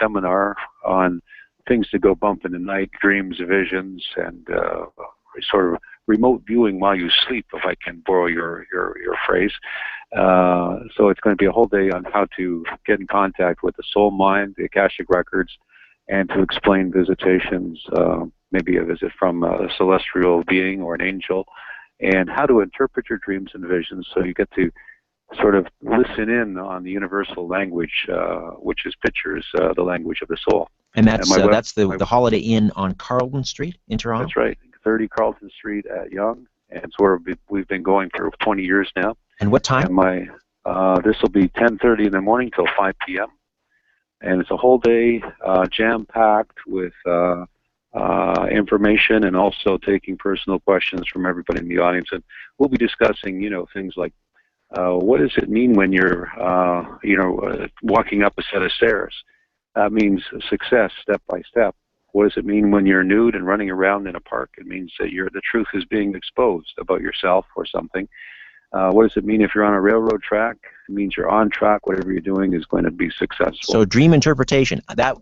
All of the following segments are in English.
seminar on things to go bump in the night, dreams, visions, and sort of remote viewing while you sleep, if I can borrow your phrase. So it's going to be a whole day on how to get in contact with the soul mind, the Akashic records, and to explain visitations, maybe a visit from a celestial being or an angel, and how to interpret your dreams and visions so you get to sort of listen in on the universal language, which is pictures, the language of the soul. And that's the Holiday Inn on Carlton Street in Toronto? That's right, 30 Carlton Street at Yonge, and it's where we've been going for 20 years now. And what time? And this will be 10:30 in the morning till 5 p.m. And it's a whole day, jam-packed with information, and also taking personal questions from everybody in the audience. And we'll be discussing, things like, what does it mean when you're, walking up a set of stairs? That means success, step by step. What does it mean when you're nude and running around in a park? It means that the truth is being exposed about yourself or something. What does it mean if you're on a railroad track? It means you're on track. Whatever you're doing is going to be successful. So dream interpretation, that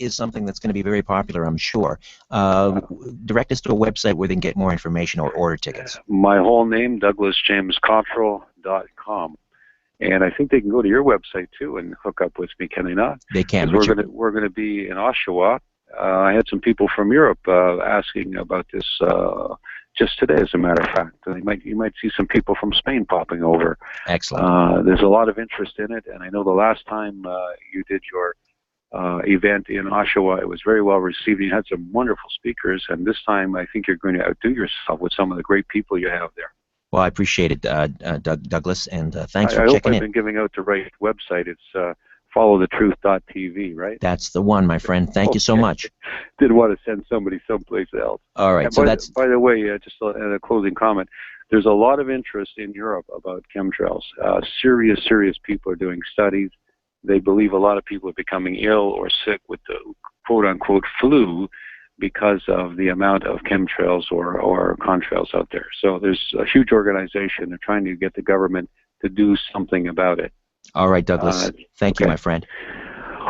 is something that's going to be very popular, I'm sure. Direct us to a website where they can get more information or order tickets. My whole name, DouglasJamesCottrell.com. And I think they can go to your website, too, and hook up with me, can they not? They can. We're going to be in Oshawa. I had some people from Europe asking about this just today, as a matter of fact. You might see some people from Spain popping over. Excellent. There's a lot of interest in it, and I know the last time you did your event in Oshawa, it was very well received. You had some wonderful speakers, and this time I think you're going to outdo yourself with some of the great people you have there. Well, I appreciate it, Douglas, and thanks for checking in. I hope I've been giving out the right website. It's followthetruth.tv, right? That's the one, my friend. Thank you so much. Didn't want to send somebody someplace else. All right. By the way, just a closing comment. There's a lot of interest in Europe about chemtrails. Serious people are doing studies. They believe a lot of people are becoming ill or sick with the quote-unquote flu because of the amount of chemtrails or contrails out there. So there's a huge organization. They're trying to get the government to do something about it. All right, Douglas. Thank you, my friend.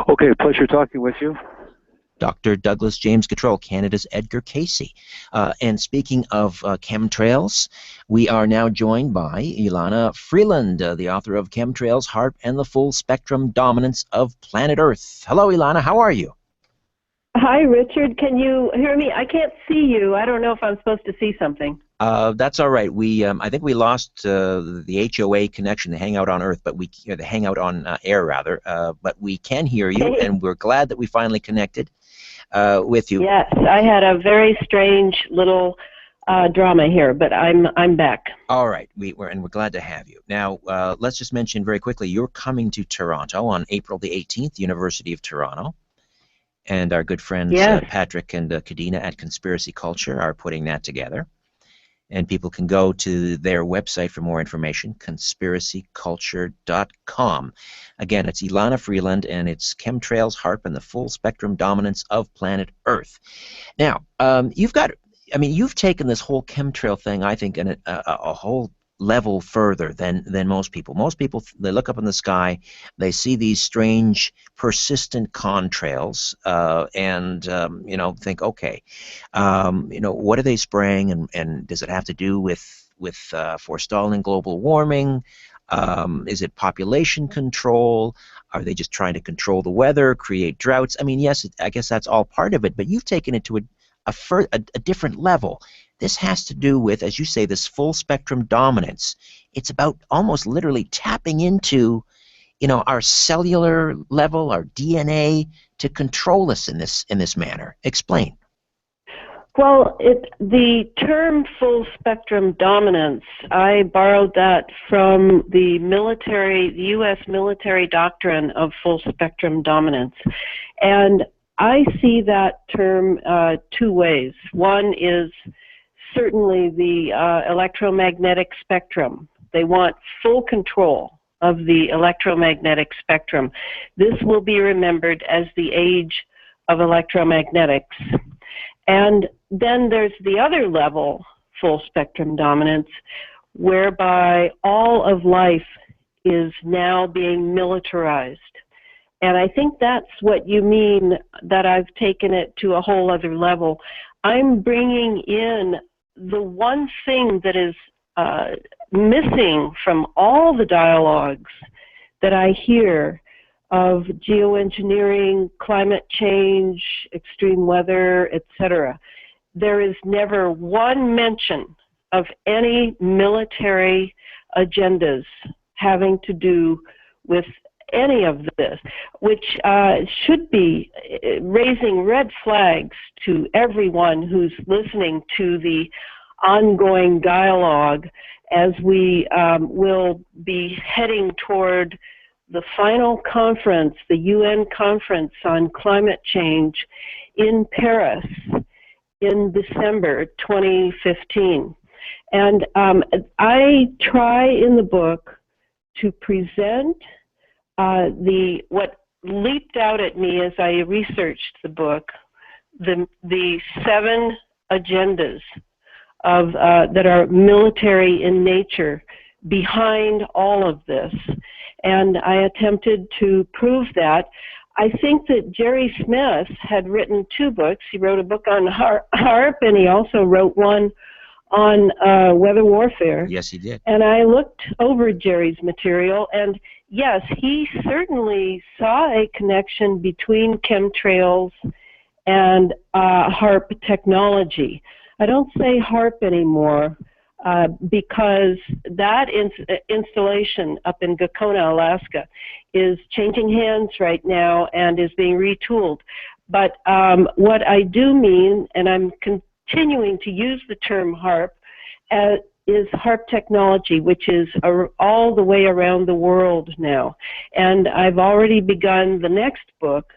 Okay, pleasure talking with you. Dr. Douglas James Cottrell, Canada's Edgar Cayce. And speaking of chemtrails, we are now joined by Elana Freeland, the author of Chemtrails, HAARP, and the Full Spectrum Dominance of Planet Earth. Hello, Elana. How are you? Hi, Richard. Can you hear me? I can't see you. I don't know if I'm supposed to see something. That's all right. I think we lost the HOA connection, the Hangout on Earth, but the Hangout on Air, rather. But we can hear you, and we're glad that we finally connected with you. Yes, I had a very strange little drama here, but I'm back. All right, we're glad to have you. Now, let's just mention very quickly, you're coming to Toronto on April the 18th, University of Toronto. And our good friends Patrick and Kadena at Conspiracy Culture are putting that together. And people can go to their website for more information, conspiracyculture.com. Again, it's Elana Freeland, and it's Chemtrails, HAARP, and the Full Spectrum Dominance of Planet Earth. Now, you've taken this whole chemtrail thing, I think, in a whole level further than most people. Most people, they look up in the sky, they see these strange, persistent contrails, and think, okay, what are they spraying, and does it have to do with forestalling global warming? Is it population control? Are they just trying to control the weather, create droughts? I mean, yes, I guess that's all part of it, but you've taken it to a different level. This has to do with, as you say, this full spectrum dominance. It's about almost literally tapping into, our cellular level, our DNA, to control us in this manner. Explain. Well, the term full spectrum dominance, I borrowed that from the U.S. military doctrine of full spectrum dominance. And I see that term two ways. One is certainly the electromagnetic spectrum. They want full control of the electromagnetic spectrum. This will be remembered as the age of electromagnetics. And then there's the other level, full spectrum dominance, whereby all of life is now being militarized. And I think that's what you mean, that I've taken it to a whole other level. I'm bringing in the one thing that is missing from all the dialogues that I hear of geoengineering, climate change, extreme weather, etc. There is never one mention of any military agendas having to do with any of this, which should be raising red flags to everyone who's listening to the ongoing dialogue as we will be heading toward the final conference, the UN conference on climate change in Paris in December 2015. And I try in the book to present what leaped out at me as I researched the book, the 7 agendas of that are military in nature behind all of this. And I attempted to prove that. I think that Jerry Smith had written 2 books. He wrote a book on HAARP, and he also wrote one on weather warfare. Yes, he did. And I looked over Jerry's material, and yes, he certainly saw a connection between chemtrails and HAARP technology. I don't say HAARP anymore because that installation up in Gakona, Alaska, is changing hands right now and is being retooled. But what I do mean, and I'm continuing to use the term HAARP, is HAARP technology, which is all the way around the world now. And I've already begun the next book,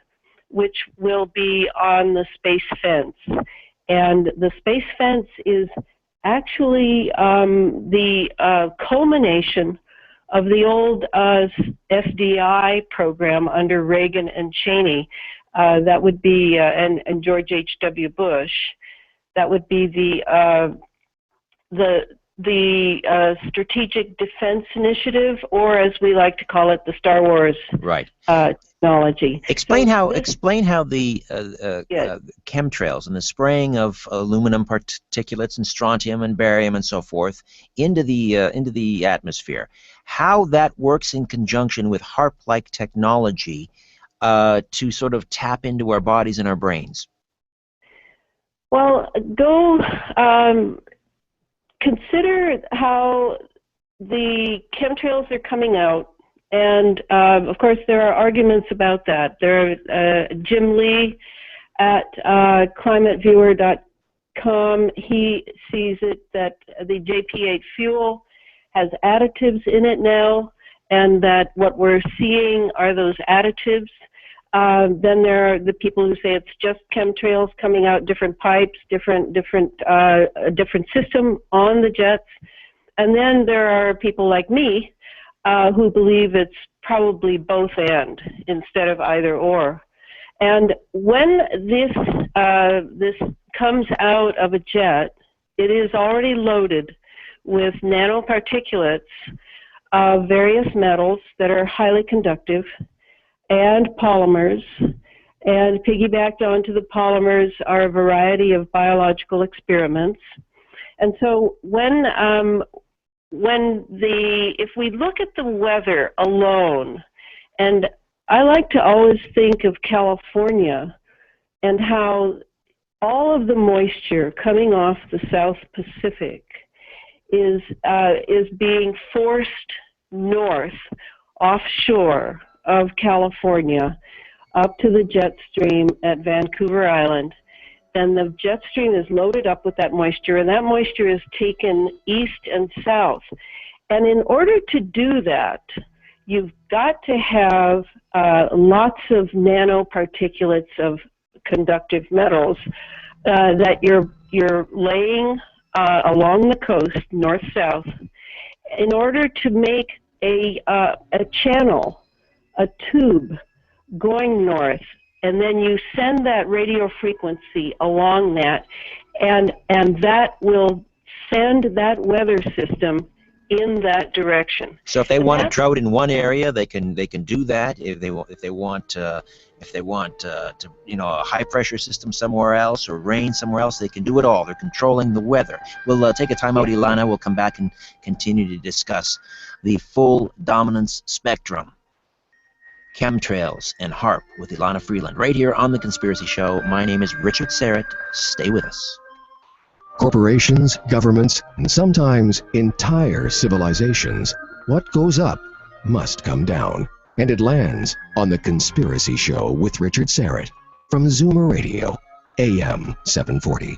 which will be on the space fence. And the space fence is actually the culmination of the old SDI program under Reagan and Cheney. That would be, and George H.W. Bush. That would be the Strategic Defense Initiative, or as we like to call it, the Star Wars technology. Explain how the chemtrails and the spraying of aluminum particulates and strontium and barium and so forth into the atmosphere, how that works in conjunction with HAARP-like technology to sort of tap into our bodies and our brains. Well, consider how the chemtrails are coming out, and of course there are arguments about that. Jim Lee at climateviewer.com, he sees it that the JP8 fuel has additives in it now, and that what we're seeing are those additives. Then there are the people who say it's just chemtrails coming out, different pipes, different system on the jets. And then there are people like me who believe it's probably both and instead of either or. And when this comes out of a jet, it is already loaded with nanoparticulates of various metals that are highly conductive, and polymers, and piggybacked onto the polymers are a variety of biological experiments. And so if we look at the weather alone, and I like to always think of California and how all of the moisture coming off the South Pacific is being forced north, offshore of California, up to the jet stream at Vancouver Island. Then the jet stream is loaded up with that moisture, and that moisture is taken east and south. And in order to do that, you've got to have lots of nanoparticulates of conductive metals that you're laying along the coast, north-south, in order to make a channel, a tube going north, and then you send that radio frequency along that, and that will send that weather system in that direction. So if they want a drought in one area, they can do that. If they want to, a high pressure system somewhere else or rain somewhere else, they can do it all. They're controlling the weather. We'll take a time out, Elana. We'll come back and continue to discuss the full dominance spectrum, chemtrails and HAARP with Elana Freeland, right here on The Conspiracy Show. My name is Richard Serrett. Stay with us. Corporations, governments, and sometimes entire civilizations, what goes up must come down. And it lands on The Conspiracy Show with Richard Serrett from Zoomer Radio, AM 740.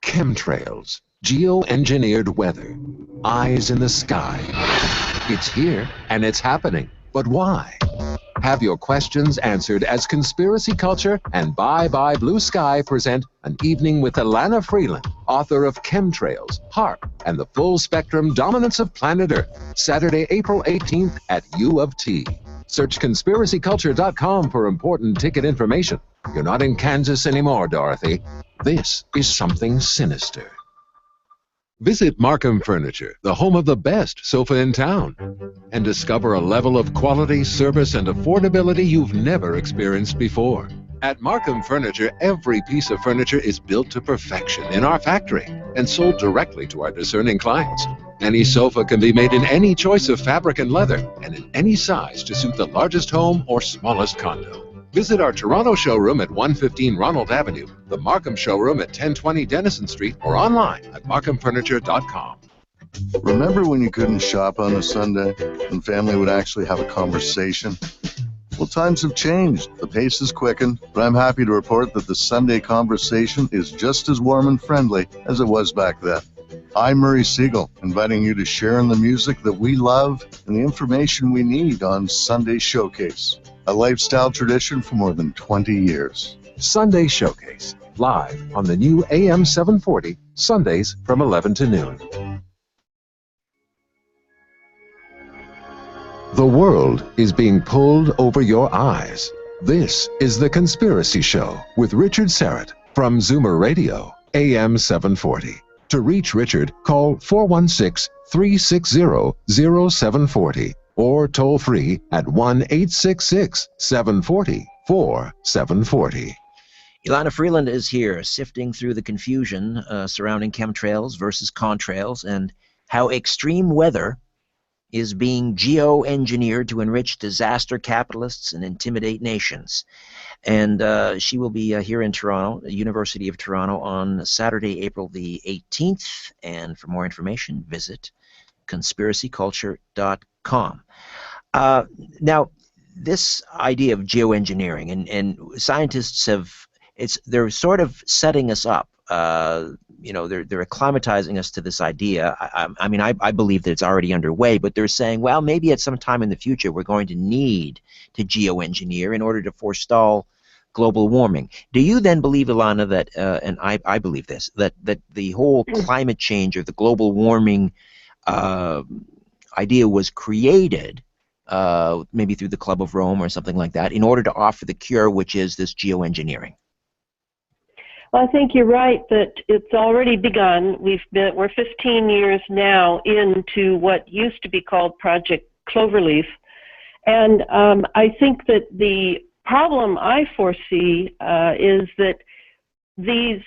Chemtrails, geo-engineered weather, eyes in the sky. It's here and it's happening. But why? Have your questions answered as Conspiracy Culture and Bye Bye Blue Sky present an evening with Elana Freeland, author of Chemtrails, HAARP, and the Full Spectrum Dominance of Planet Earth, Saturday, April 18th at U of T. Search conspiracyculture.com for important ticket information. You're not in Kansas anymore, Dorothy. This is something sinister. Visit Markham Furniture, the home of the best sofa in town, and discover a level of quality, service, and affordability you've never experienced before. At Markham Furniture, every piece of furniture is built to perfection in our factory and sold directly to our discerning clients. Any sofa can be made in any choice of fabric and leather and in any size to suit the largest home or smallest condo. Visit our Toronto showroom at 115 Ronald Avenue, the Markham showroom at 1020 Denison Street, or online at markhamfurniture.com. Remember when you couldn't shop on a Sunday and family would actually have a conversation? Well, times have changed. The pace has quickened, but I'm happy to report that the Sunday conversation is just as warm and friendly as it was back then. I'm Murray Siegel, inviting you to share in the music that we love and the information we need on Sunday Showcase, a lifestyle tradition for more than 20 years. Sunday Showcase, live on the new AM 740, Sundays from 11 to noon. The world is being pulled over your eyes. This is The Conspiracy Show with Richard Serrett from Zoomer Radio, AM 740. To reach Richard, call 416-360-0740 or toll free at 1-866-740-4740. Elana Freeland is here, sifting through the confusion surrounding chemtrails versus contrails and how extreme weather is being geo-engineered to enrich disaster capitalists and intimidate nations. And she will be here in Toronto, the University of Toronto, on Saturday, April the 18th. And for more information, visit conspiracyculture.com. Now, this idea of geoengineering, and scientists they're sort of setting us up. They're acclimatizing us to this idea. I believe that it's already underway, but they're saying, well, maybe at some time in the future we're going to need to geoengineer in order to forestall global warming. Do you then believe, Elana, that, and I believe this, that the whole climate change or the global warming idea was created, maybe through the Club of Rome or something like that, in order to offer the cure, which is this geoengineering? Well, I think you're right that it's already begun. We're 15 years now into what used to be called Project Cloverleaf, and I think that the problem I foresee is that these,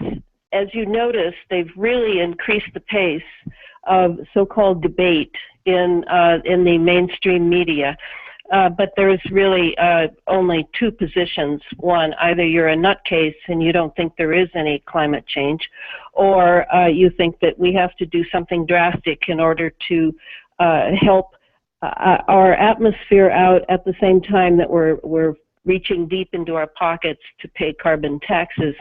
as you notice, they've really increased the pace of so-called debate in the mainstream media. But there's really only two positions. One, either you're a nutcase and you don't think there is any climate change, or you think that we have to do something drastic in order to help our atmosphere out at the same time that we're reaching deep into our pockets to pay carbon taxes.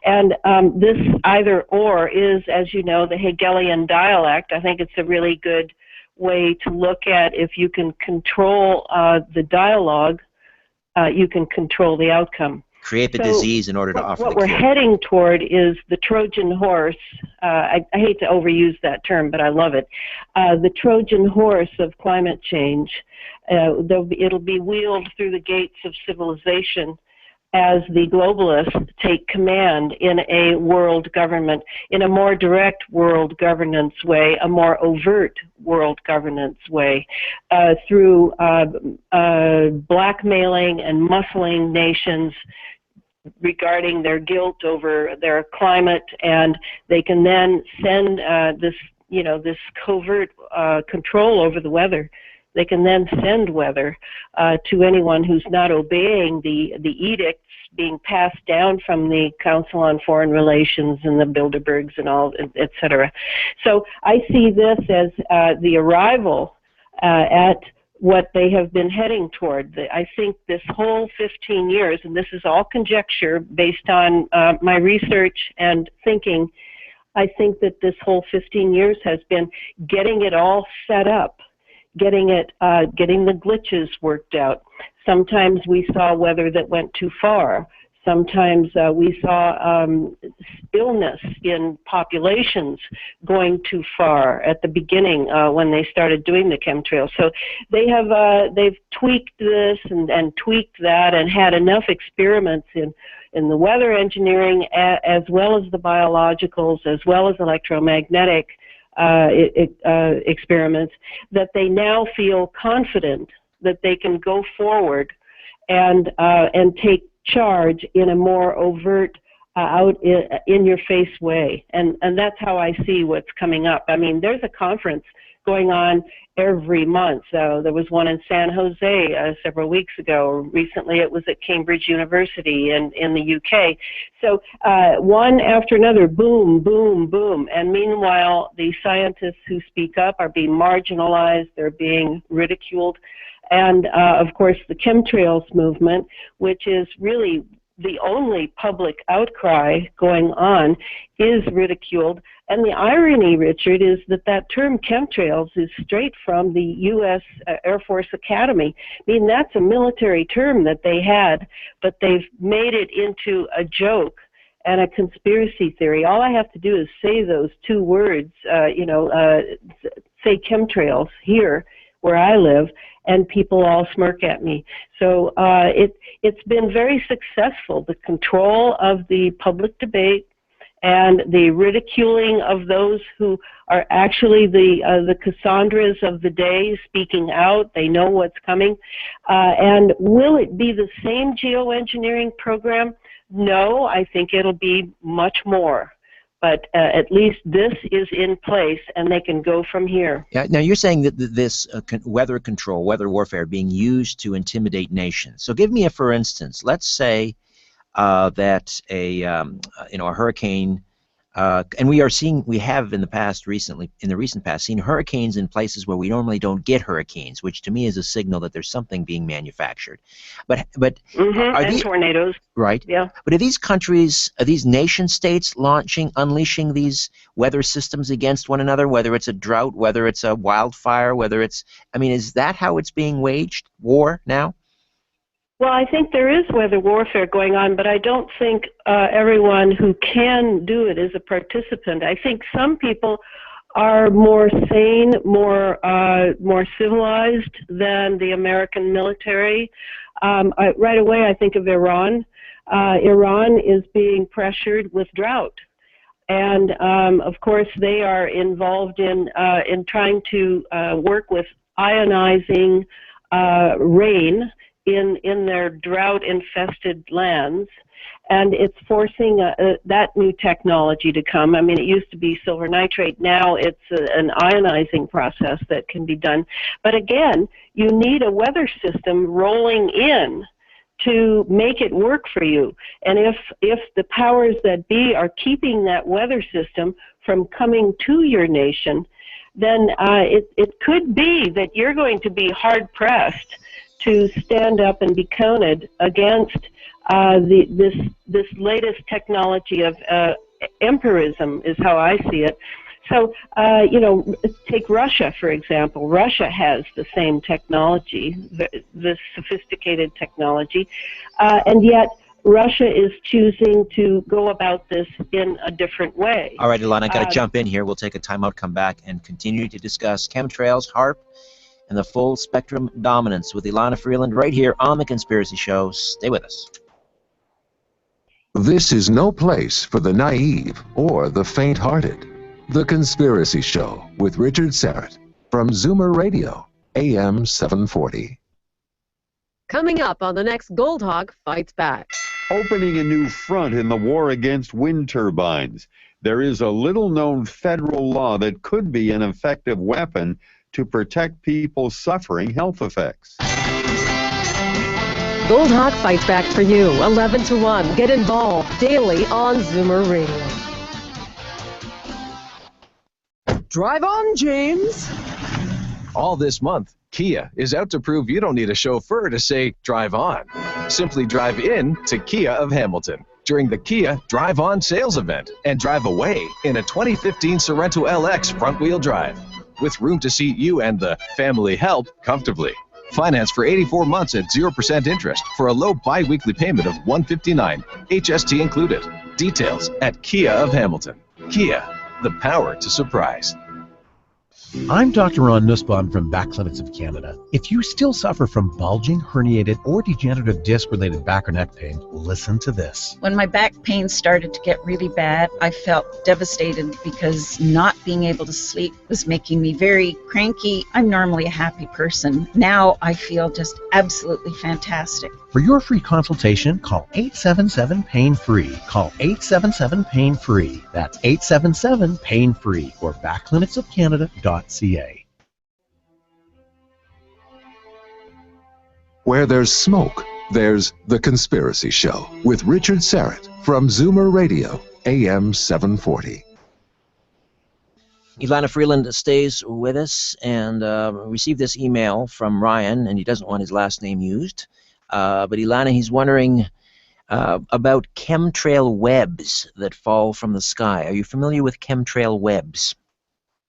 And this either or is, as you know, the Hegelian dialect. I think it's a really good way to look at, if you can control the dialogue, you can control the outcome. Create the disease in order to offer the cure. What we're heading toward is the Trojan horse. I hate to overuse that term, but I love it. The Trojan horse of climate change. It'll be wheeled through the gates of civilization as the globalists take command in a world government, in a more direct world governance way, a more overt world governance way, through blackmailing and muscling nations regarding their guilt over their climate, and they can then send this covert control over the weather. They can then send weather to anyone who's not obeying the edicts being passed down from the Council on Foreign Relations and the Bilderbergs and all, etc. So I see this as the arrival at what they have been heading toward. I think this whole 15 years, and this is all conjecture based on my research and thinking, I think that this whole 15 years has been getting it all set up, getting the glitches worked out. Sometimes we saw weather that went too far. Sometimes we saw illness in populations going too far at the beginning when they started doing the chemtrails. So they've tweaked this and tweaked that and had enough experiments in the weather engineering as well as the biologicals as well as electromagnetic experiments that they now feel confident that they can go forward and take charge in a more overt, in-your-face way. And that's how I see what's coming up. I mean, there's a conference going on every month. So there was one in San Jose several weeks ago. Recently it was at Cambridge University in the UK. So one after another, boom, boom, boom. And meanwhile, the scientists who speak up are being marginalized, they're being ridiculed. And of course, the chemtrails movement, which is really the only public outcry going on, is ridiculed. And the irony, Richard, is that term chemtrails is straight from the U.S. Air Force Academy. I mean, that's a military term that they had, but they've made it into a joke and a conspiracy theory. All I have to do is say those two words, say chemtrails here where I live, and people all smirk at me. So it's been very successful, the control of the public debate and the ridiculing of those who are actually the Cassandras of the day speaking out. They know what's coming. And will it be the same geoengineering program? No, I think it'll be much more. But at least this is in place, and they can go from here. Yeah. Now you're saying that this weather control, weather warfare, being used to intimidate nations. So give me a for instance. Let's say that a hurricane, and we have in the recent past seen hurricanes in places where we normally don't get hurricanes, which to me is a signal that there's something being manufactured. But and tornadoes, right? Yeah. But are these countries, are these nation states unleashing these weather systems against one another? Whether it's a drought, whether it's a wildfire, is that how it's being waged, war now? Well, I think there is weather warfare going on, but I don't think everyone who can do it is a participant. I think some people are more sane, more civilized than the American military. Right away, I think of Iran. Iran is being pressured with drought. And, of course, they are involved in trying to work with ionizing rain in their drought-infested lands, and it's forcing that new technology to come. I mean, it used to be silver nitrate. Now it's an ionizing process that can be done. But again, you need a weather system rolling in to make it work for you. And if the powers that be are keeping that weather system from coming to your nation, then it could be that you're going to be hard-pressed to stand up and be counted against this latest technology of empirism, is how I see it. So, take Russia, for example. Russia has the same technology, this sophisticated technology, and yet Russia is choosing to go about this in a different way. All right, Elana, I got to jump in here. We'll take a timeout, come back, and continue to discuss chemtrails, HAARP, and the full spectrum dominance with Elana Freeland right here on The Conspiracy Show. Stay with us. This is no place for the naive or the faint-hearted. The Conspiracy Show with Richard Serrett from Zoomer Radio, AM 740. Coming up on the next Gold Hawk Fights Back. Opening a new front in the war against wind turbines. There is a little-known federal law that could be an effective weapon to protect people suffering health effects. Gold Hawk Fights Back for you, 11 to 1. Get involved daily on Zoomer Radio. Drive on, James. All this month, Kia is out to prove you don't need a chauffeur to say, drive on. Simply drive in to Kia of Hamilton during the Kia Drive On sales event and drive away in a 2015 Sorento LX front-wheel drive with room to seat you and the family help comfortably. Finance for 84 months at 0% interest for a low bi-weekly payment of $159, HST included. Details at Kia of Hamilton. Kia, the power to surprise. I'm Dr. Ron Nussbaum from Back Clinics of Canada. If you still suffer from bulging, herniated, or degenerative disc-related back or neck pain, listen to this. When my back pain started to get really bad, I felt devastated because not being able to sleep was making me very cranky. I'm normally a happy person. Now I feel just absolutely fantastic. For your free consultation, call 877-PAIN-FREE. Call 877-PAIN-FREE. That's 877-PAIN-FREE or backclinicsofcanada.ca. Where there's smoke, there's The Conspiracy Show with Richard Serrett from Zoomer Radio, AM 740. Elana Freeland stays with us and received this email from Ryan, and he doesn't want his last name used. But Elana, he's wondering about chemtrail webs that fall from the sky. Are you familiar with chemtrail webs?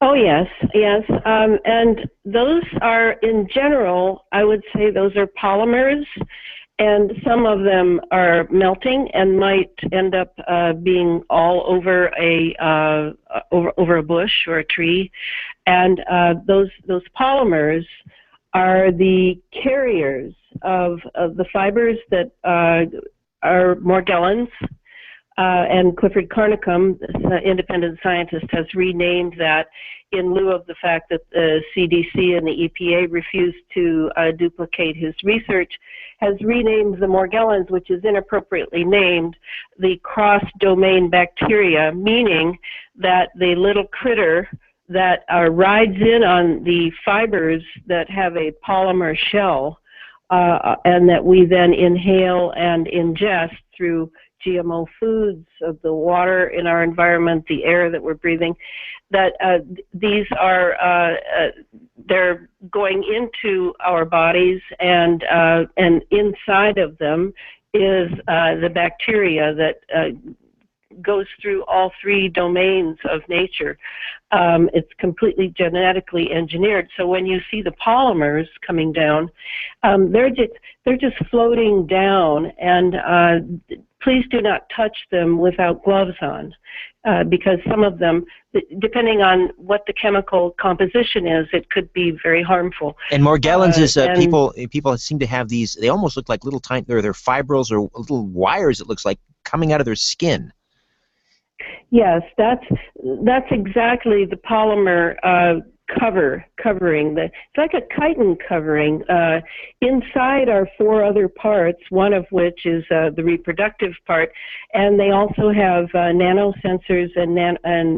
Oh, yes, yes. And those are, in general, I would say those are polymers, and some of them are melting and might end up being all over a bush or a tree. And those polymers are the carriers of the fibers that are Morgellons, and Clifford Carnicom, the independent scientist, has renamed that in lieu of the fact that the CDC and the EPA refused to duplicate his research, has renamed the Morgellons, which is inappropriately named, the cross-domain bacteria, meaning that the little critter that rides in on the fibers that have a polymer shell and that we then inhale and ingest through GMO foods, of the water in our environment, the air that we're breathing, that these are, they're going into our bodies, and inside of them is the bacteria that goes through all three domains of nature. It's completely genetically engineered. So when you see the polymers coming down, they're just floating down, and please do not touch them without gloves on, because some of them, depending on what the chemical composition is, it could be very harmful. And Morgellons is people seem to have these. They almost look like little tiny. They're fibrils or little wires. It looks like coming out of their skin. Yes, that's exactly the polymer covering. It's like a chitin covering. Inside are four other parts, one of which is the reproductive part, and they also have nanosensors and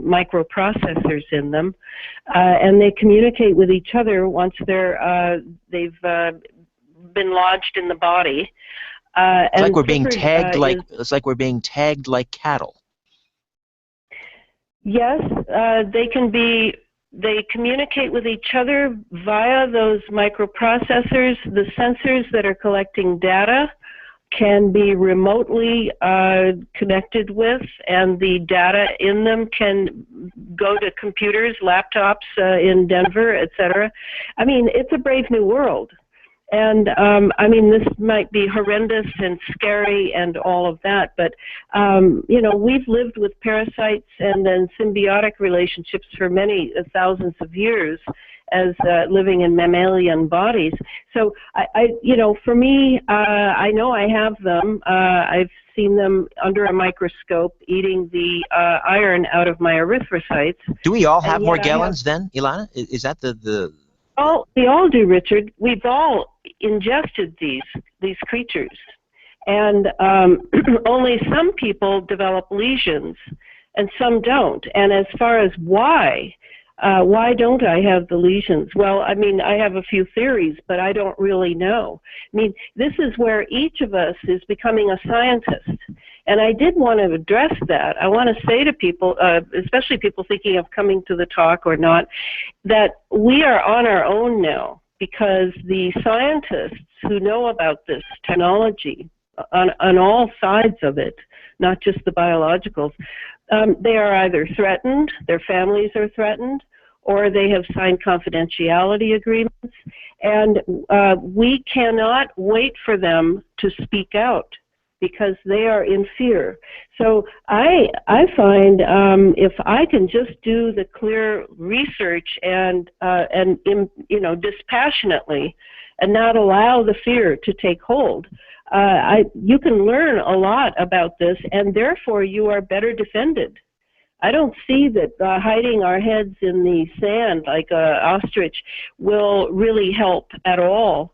microprocessors in them, and they communicate with each other once they've been lodged in the body. It's like we're being tagged it's like we're being tagged like cattle. Yes, they communicate with each other via those microprocessors. The sensors that are collecting data can be remotely connected with, and the data in them can go to computers, laptops in Denver, etc. I mean, it's a brave new world. And I mean, this might be horrendous and scary and all of that, but you know, we've lived with parasites and then symbiotic relationships for many thousands of years, as living in mammalian bodies. So for me, I know I have them. I've seen them under a microscope eating the iron out of my erythrocytes. Do we all have Morgellons then, Elana? Is that the? Oh, we all do, Richard. We've all ingested these creatures, and only some people develop lesions, and some don't. And as far as why don't I have the lesions? Well, I mean, I have a few theories, but I don't really know. I mean, this is where each of us is becoming a scientist. And I did want to address that. I want to say to people, especially people thinking of coming to the talk or not, that we are on our own now, because the scientists who know about this technology on all sides of it, not just the biologicals, they are either threatened, their families are threatened, or they have signed confidentiality agreements, and we cannot wait for them to speak out because they are in fear. So I find if I can just do the clear research and dispassionately, and not allow the fear to take hold, you can learn a lot about this, and therefore you are better defended. I don't see that hiding our heads in the sand like an ostrich will really help at all.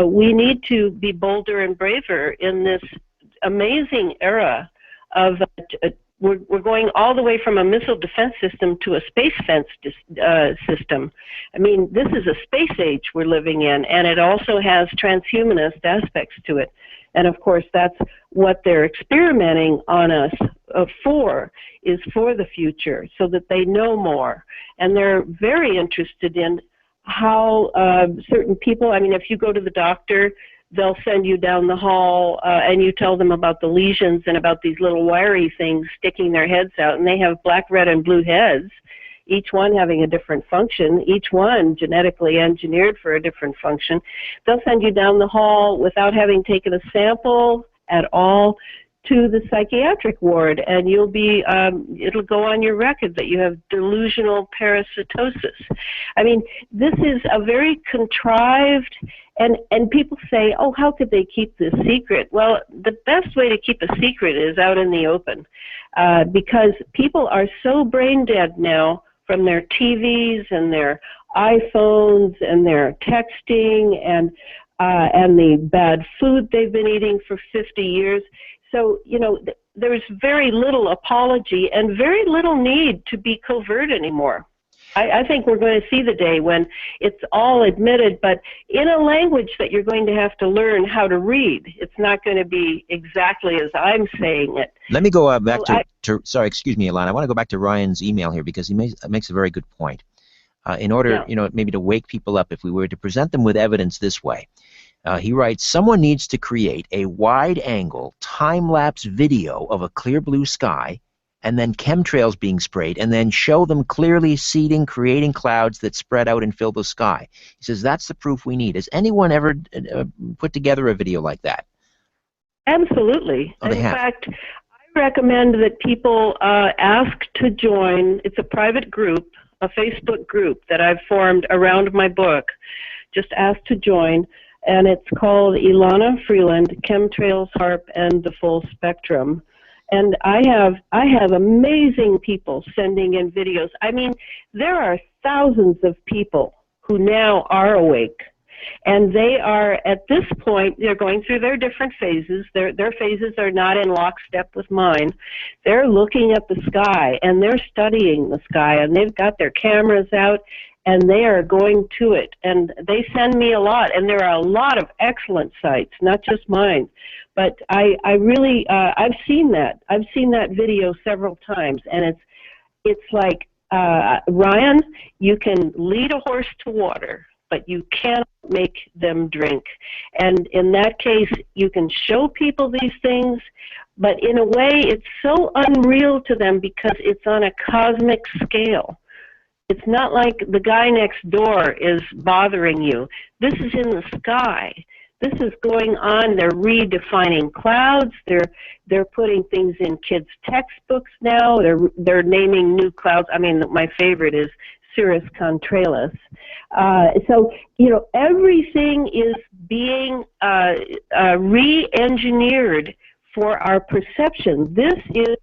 We need to be bolder and braver in this amazing era of we're going all the way from a missile defense system to a space fence system. I mean, this is a space age we're living in, and it also has transhumanist aspects to it. And of course, that's what they're experimenting on us for the future, so that they know more. And they're very interested in how certain people, I mean, if you go to the doctor, they'll send you down the hall and you tell them about the lesions and about these little wiry things sticking their heads out. And they have black, red, and blue heads, each one having a different function, each one genetically engineered for a different function. They'll send you down the hall without having taken a sample at all to the psychiatric ward, and you'll be, it'll go on your record that you have delusional parasitosis. I mean, this is a very contrived, and people say, oh, how could they keep this secret? Well, the best way to keep a secret is out in the open, because people are so brain dead now from their TVs and their iPhones and their texting and the bad food they've been eating for 50 years. So, there's very little apology and very little need to be covert anymore. I think we're going to see the day when it's all admitted, but in a language that you're going to have to learn how to read. It's not going to be exactly as I'm saying it. Let me go back sorry, excuse me, Elana. I want to go back to Ryan's email here, because he makes a very good point. In order, maybe to wake people up, if we were to present them with evidence this way. He writes, someone needs to create a wide-angle, time-lapse video of a clear blue sky, and then chemtrails being sprayed, and then show them clearly seeding, creating clouds that spread out and fill the sky. He says, that's the proof we need. Has anyone ever put together a video like that? Absolutely. Oh, in fact, I recommend that people ask to join. It's a private group, a Facebook group that I've formed around my book. Just ask to join. And it's called ELANA FREELAND, Chemtrails, HAARP, and the Full Spectrum. And I have amazing people sending in videos. I mean, there are thousands of people who now are awake. And they are, at this point, they're going through their different phases. Their phases are not in lockstep with mine. They're looking at the sky, and they're studying the sky, and they've got their cameras out, and they are going to it. And they send me a lot, and there are a lot of excellent sites, not just mine. But I really, I've seen that. I've seen that video several times, and it's like, Ryan, you can lead a horse to water, but you cannot make them drink. And in that case, you can show people these things, but in a way, it's so unreal to them because it's on a cosmic scale. It's not like the guy next door is bothering you. This is in the sky. This is going on. They're redefining clouds. They're putting things in kids' textbooks now. They're naming new clouds. I mean, my favorite is cemtrails-versus-contrails. So, everything is being re-engineered for our perception. This is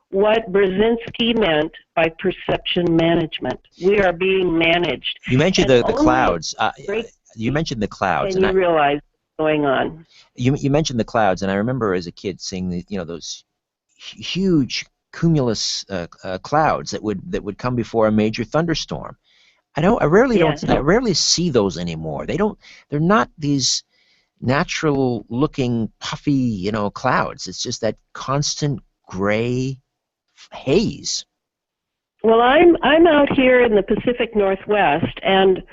what Brzezinski meant by perception management. We are being managed. You mentioned the clouds. You mentioned the clouds. And you realize what's going on. You mentioned the clouds, and I remember as a kid seeing those huge cumulus clouds that would come before a major thunderstorm. I rarely see those anymore. They're not these natural looking puffy clouds. It's just that constant gray haze. Well, I'm out here in the Pacific Northwest, and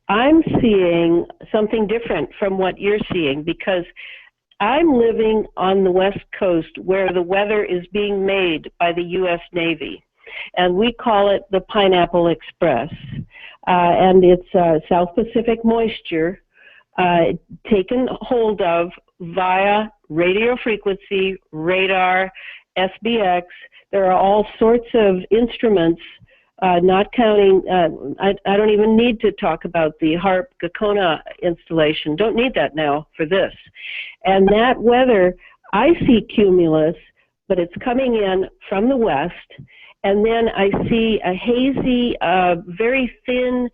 I'm seeing something different from what you're seeing, because I'm living on the West Coast where the weather is being made by the U.S. Navy, and we call it the Pineapple Express, and it's South Pacific moisture taken hold of via radio frequency, radar, SBX. There are all sorts of instruments, not counting, I don't even need to talk about the HAARP Gakona installation. Don't need that now for this. And that weather, I see cumulus, but it's coming in from the west. And then I see a hazy, very thin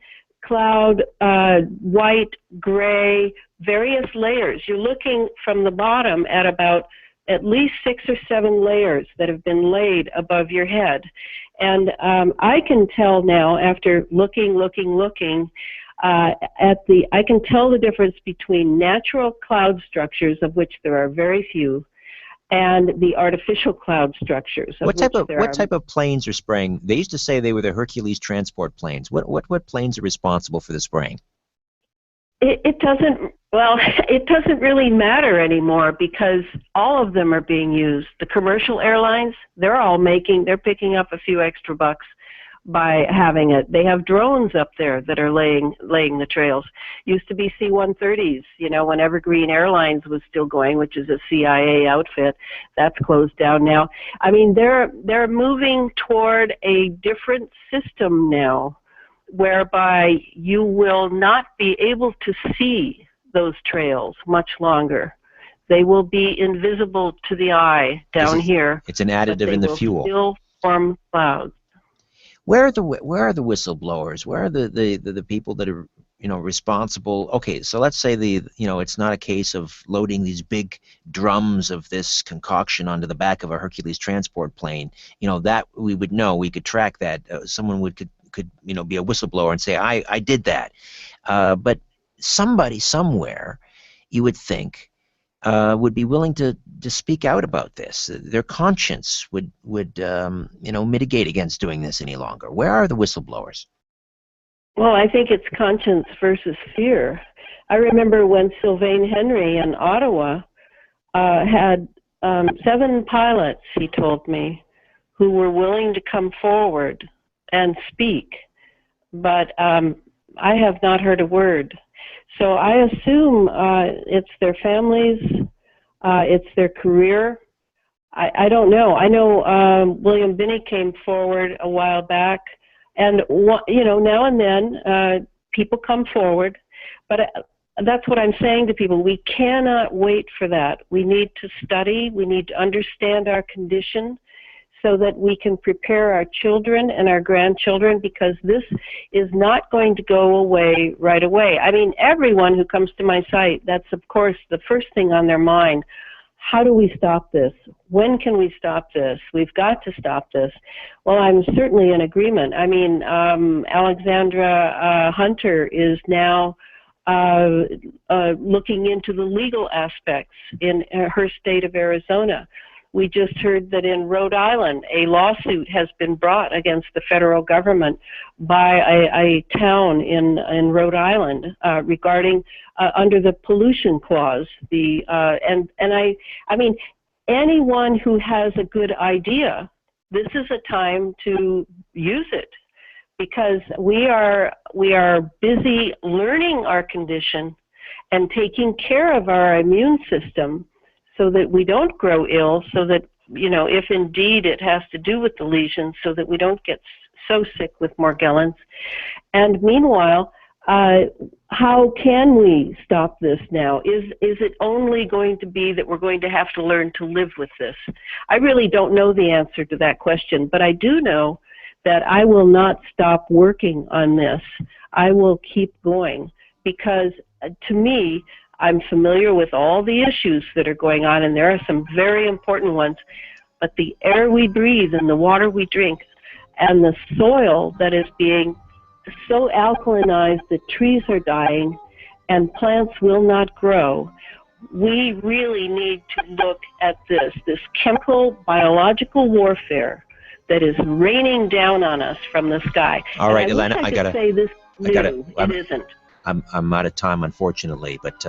cloud, white, gray, various layers. You're looking from the bottom at about at least 6 or 7 layers that have been laid above your head. And I can tell now, after looking, I can tell the difference between natural cloud structures, of which there are very few, and the artificial cloud structures. What type of planes are spraying? They used to say they were the Hercules transport planes. What planes are responsible for the spraying? It doesn't really matter anymore, because all of them are being used. The commercial airlines, they're picking up a few extra bucks by having it. They have drones up there that are laying the trails. Used to be C-130s, when Evergreen Airlines was still going, which is a CIA outfit. That's closed down now. I mean, they're moving toward a different system now, whereby you will not be able to see those trails much longer. They will be invisible to the eye down here. It's an additive in the fuel. They will still form clouds. Where are the whistleblowers? Where are the people that are responsible? Okay, so let's say it's not a case of loading these big drums of this concoction onto the back of a Hercules transport plane. That we would know. We could track that. Someone could be a whistleblower and say, I did that. But somebody somewhere, you would think, would be willing to speak out about this. Their conscience would mitigate against doing this any longer. Where are the whistleblowers? Well, I think it's conscience versus fear. I remember when Sylvain Henry in Ottawa had 7 pilots, he told me, who were willing to come forward and speak, but I have not heard a word. So I assume it's their families, it's their career. I don't know. I know William Binney came forward a while back, and now and then people come forward, but that's what I'm saying to people. We cannot wait for that. We need to study. We need to understand our condition, so that we can prepare our children and our grandchildren, because this is not going to go away right away. I mean, everyone who comes to my site, that's of course the first thing on their mind. How do we stop this? When can we stop this? We've got to stop this. Well, I'm certainly in agreement. I mean, Alexandra Hunter is now looking into the legal aspects in her state of Arizona. We just heard that in Rhode Island, a lawsuit has been brought against the federal government by a town in Rhode Island regarding under the pollution clause. I mean, anyone who has a good idea, this is a time to use it, because we are busy learning our condition and taking care of our immune system, so that we don't grow ill, so that, if indeed it has to do with the lesions, so that we don't get so sick with Morgellons. And meanwhile, how can we stop this now? Is it only going to be that we're going to have to learn to live with this? I really don't know the answer to that question, but I do know that I will not stop working on this. I will keep going because, to me, I'm familiar with all the issues that are going on, and there are some very important ones, but the air we breathe and the water we drink and the soil that is being so alkalinized that trees are dying and plants will not grow. We really need to look at this chemical, biological warfare that is raining down on us from the sky. All right, and Elana, I gotta say this new. It isn't. I'm out of time, unfortunately, but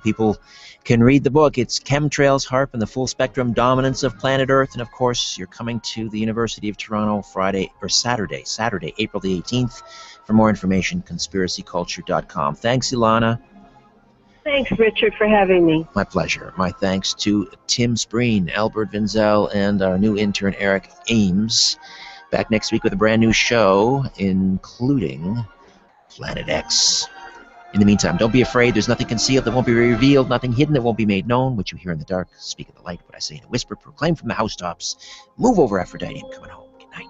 people can read the book. It's Chemtrails, HAARP, and the Full Spectrum Dominance of Planet Earth. And, of course, you're coming to the University of Toronto Saturday, April the 18th. For more information, conspiracyculture.com. Thanks, Elana. Thanks, Richard, for having me. My pleasure. My thanks to Tim Spreen, Albert Vinzel, and our new intern, Eric Ames. Back next week with a brand new show, including Planet X. In the meantime, don't be afraid. There's nothing concealed that won't be revealed, nothing hidden that won't be made known. What you hear in the dark, speak in the light. What I say in a whisper, proclaim from the housetops. Move over, Aphrodite. I'm coming home. Good night.